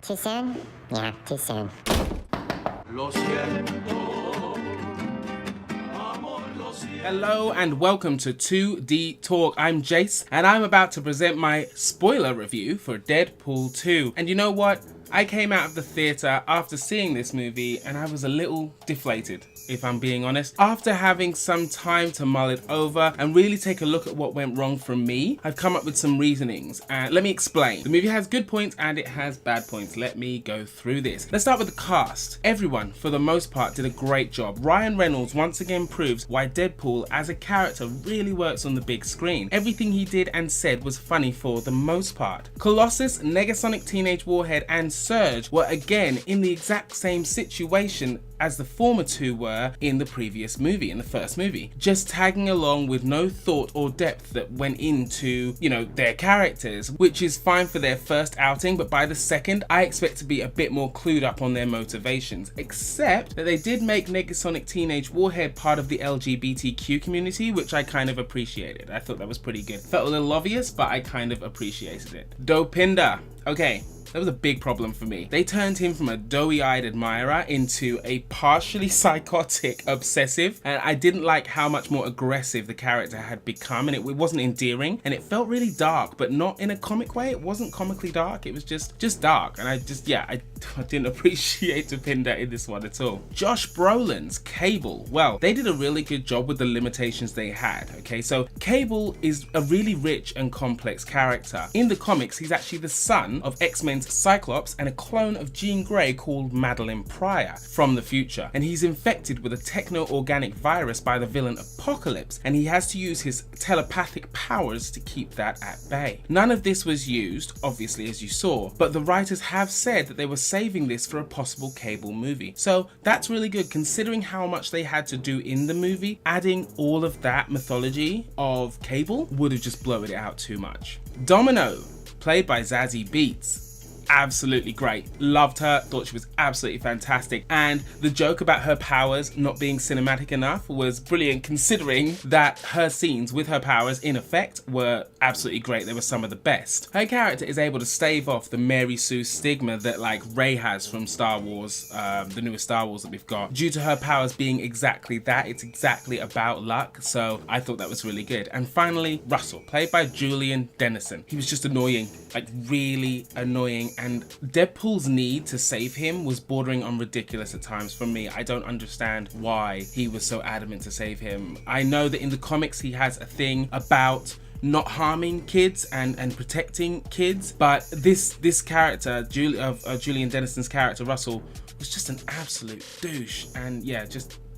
Too soon? Yeah, too soon. Hello and welcome to 2D Talk. I'm Jayse and I'm about to present my spoiler review for Deadpool 2. And you know what? I came out of the theatre after seeing this movie and I was a little deflated, if I'm being honest. After having some time to mull it over and really take a look at what went wrong for me, I've come up with some reasonings. Let me explain. The movie has good points and it has bad points. Let me go through this. Let's start with the cast. Everyone, for the most part, did a great job. Ryan Reynolds once again proves why Deadpool as a character really works on the big screen. Everything he did and said was funny for the most part. Colossus, Negasonic Teenage Warhead and Surge were again in the exact same situation as the former two were in the previous movie, in the first movie. Just tagging along with no thought or depth that went into, their characters, which is fine for their first outing, but by the second, I expect to be a bit more clued up on their motivations, except that they did make Negasonic Teenage Warhead part of the LGBTQ community, which I kind of appreciated. I thought that was pretty good. Felt a little obvious, but I kind of appreciated it. Dopinder. Okay. That was a big problem for me. They turned him from a doughy-eyed admirer into a partially psychotic obsessive, and I didn't like how much more aggressive the character had become, and it wasn't endearing, and it felt really dark, but not in a comic way. It wasn't comically dark, it was just dark, and I didn't appreciate Dopinder in this one at all. Josh Brolin's Cable, well, they did a really good job with the limitations they had, okay? So Cable is a really rich and complex character. In the comics, he's actually the son of X-Men Cyclops and a clone of Jean Grey called Madeline Pryor from the future, and he's infected with a techno-organic virus by the villain Apocalypse, and he has to use his telepathic powers to keep that at bay. None of this was used, obviously, as you saw, but the writers have said that they were saving this for a possible Cable movie, so that's really good considering how much they had to do in the movie. Adding all of that mythology of Cable would have just blown it out too much. Domino, played by Zazie Beetz. Absolutely great. Loved her, thought she was absolutely fantastic, and the joke about her powers not being cinematic enough was brilliant considering that her scenes with her powers in effect were absolutely great. They were some of the best. Her character is able to stave off the Mary Sue stigma that like Rey has from Star Wars, the newest Star Wars that we've got, due to her powers being exactly that. It's exactly about luck, so I thought that was really good. And finally, Russell, played by Julian Dennison. He was just annoying, like really annoying, and Deadpool's need to save him was bordering on ridiculous at times for me. I don't understand why he was so adamant to save him. I know that in the comics he has a thing about not harming kids and protecting kids, but this character, Julian Dennison's character, Russell, was just an absolute douche. And yeah,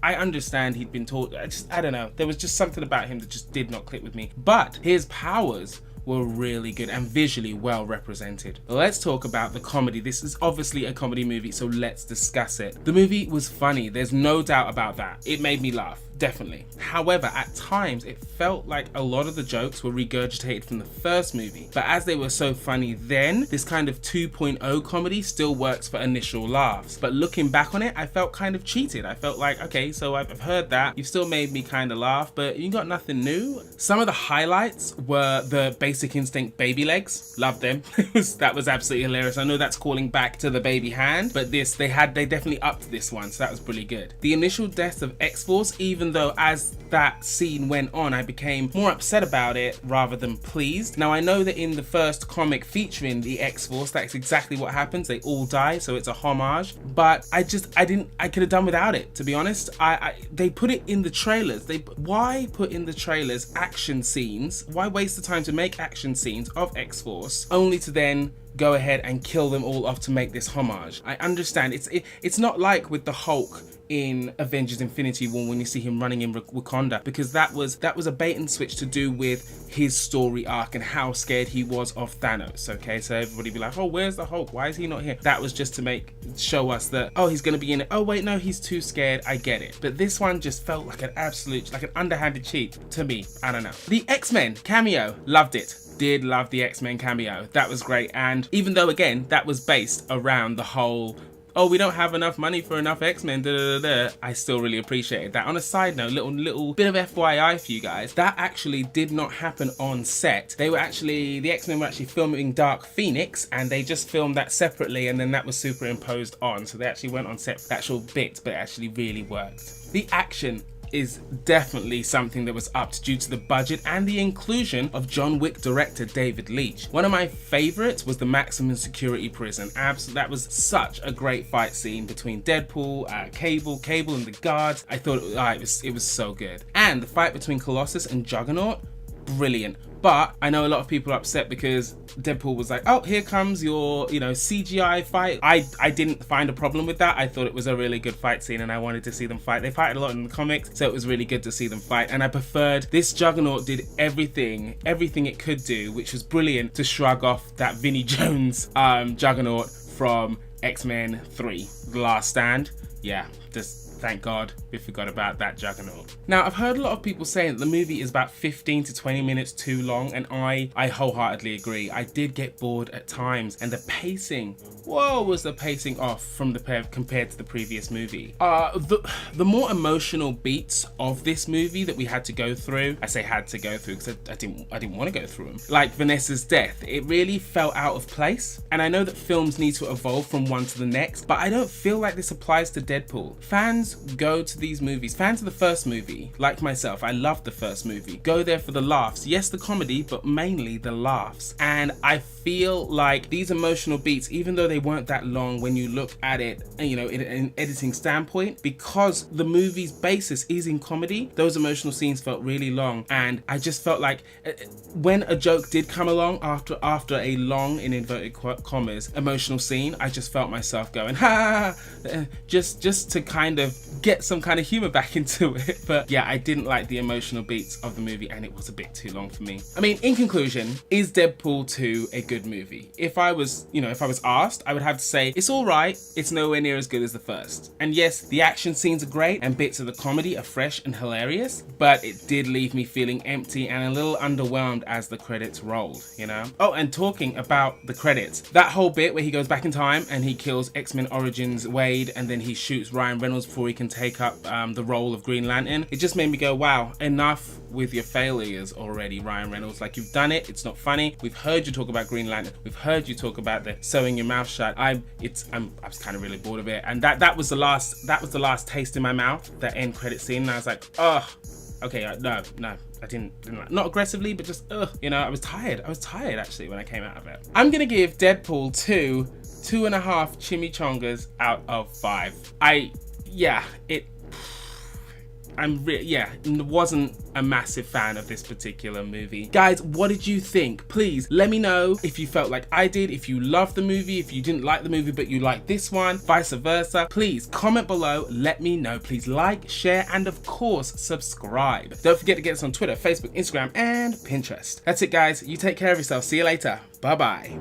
I understand he'd been taught, I don't know, there was just something about him that just did not click with me. But his powers were really good and visually well represented. Let's talk about the comedy. This is obviously a comedy movie, so let's discuss it. The movie was funny, there's no doubt about that. It made me laugh, definitely. However, at times it felt like a lot of the jokes were regurgitated from the first movie, but as they were so funny then, this kind of 2.0 comedy still works for initial laughs. But looking back on it, I felt kind of cheated. I felt like, okay, so I've heard that, you've still made me kind of laugh, but you got nothing new. Some of the highlights were the Basic Instinct baby legs. Loved them. That was absolutely hilarious. I know that's calling back to the baby hand, but they definitely upped this one, so that was really good. The initial death of X-Force, even though as that scene went on, I became more upset about it rather than pleased. Now I know that in the first comic featuring the X-Force, that's exactly what happens. They all die, so it's a homage. But I could have done without it, to be honest. They put it in the trailers. Why put in the trailers action scenes? Why waste the time to make action scenes of X-Force only to then go ahead and kill them all off to make this homage? I understand it's not like with the Hulk in Avengers Infinity War when you see him running in Wakanda, because that was a bait and switch to do with his story arc and how scared he was of Thanos. Okay, so everybody be like, oh, where's the Hulk, why is he not here? That was just to show us that, oh, he's gonna be in it, oh wait, no, he's too scared. I get it, but this one just felt like an absolute, like an underhanded cheat to me. I don't know. The X-Men cameo, loved it. Did love the X-Men cameo. That was great. And even though again that was based around the whole oh, we don't have enough money for enough X-Men, I still really appreciated that. On a side note, little bit of FYI for you guys, that actually did not happen on set. The X-Men were actually filming Dark Phoenix, and they just filmed that separately, and then that was superimposed on. So they actually went on set for the actual bits, but it actually really worked. The action is definitely something that was upped due to the budget and the inclusion of John Wick director David Leitch. One of my favorites was the maximum security prison. That was such a great fight scene between Deadpool, Cable and the guards. I thought it was so good. And the fight between Colossus and Juggernaut, brilliant. But I know a lot of people are upset because Deadpool was like, oh, here comes your, CGI fight. I didn't find a problem with that. I thought it was a really good fight scene and I wanted to see them fight. They fighted a lot in the comics, so it was really good to see them fight. And I preferred this Juggernaut did everything it could do, which was brilliant to shrug off that Vinnie Jones Juggernaut from X-Men 3, The Last Stand. Yeah, just thank God we forgot about that Juggernaut. Now, I've heard a lot of people saying that the movie is about 15 to 20 minutes too long, and I wholeheartedly agree. I did get bored at times, and the pacing, was the pacing off from compared to the previous movie. The more emotional beats of this movie that we had to go through, I say had to go through because I didn't want to go through them, like Vanessa's death, it really felt out of place. And I know that films need to evolve from one to the next, but I don't feel like this applies to Deadpool. Fans go to these movies, fans of the first movie, like myself, I loved the first movie, go there for the laughs, yes, the comedy, but mainly the laughs. And I feel like these emotional beats, even though they weren't that long when you look at it, in an editing standpoint, because the movie's basis is in comedy, those emotional scenes felt really long. And I just felt like when a joke did come along after a long, in inverted commas, emotional scene, I just felt myself going, ha, just to kind of get some kind of humor back into it. But yeah, I didn't like the emotional beats of the movie, and it was a bit too long for me. I mean, in conclusion, is Deadpool 2 a good movie? If I was asked, I would have to say it's all right. It's nowhere near as good as the first. And yes, the action scenes are great and bits of the comedy are fresh and hilarious, but it did leave me feeling empty and a little underwhelmed as the credits rolled, Oh, and talking about the credits, that whole bit where he goes back in time and he kills X-Men Origins Wade, and then he shoots Ryan Reynolds before he can take up the role of Green Lantern, it just made me go, wow, enough with your failures already, Ryan Reynolds. Like, you've done it, it's not funny. We've heard you talk about Green Lantern, we've heard you talk about the sewing your mouth shut. I was kind of really bored of it, and that was the last taste in my mouth, that end credit scene, and I was like, oh, okay, no, I didn't like, not aggressively, but just I was tired actually when I came out of it. I'm gonna give Deadpool 2.5 chimichangas out of 5. Wasn't a massive fan of this particular movie. Guys, what did you think? Please let me know if you felt like I did, if you loved the movie, if you didn't like the movie but you liked this one, vice versa. Please comment below, let me know. Please like, share, and of course subscribe. Don't forget to get us on Twitter, Facebook, Instagram, and Pinterest. That's it, guys. You take care of yourself. See you later. Bye bye.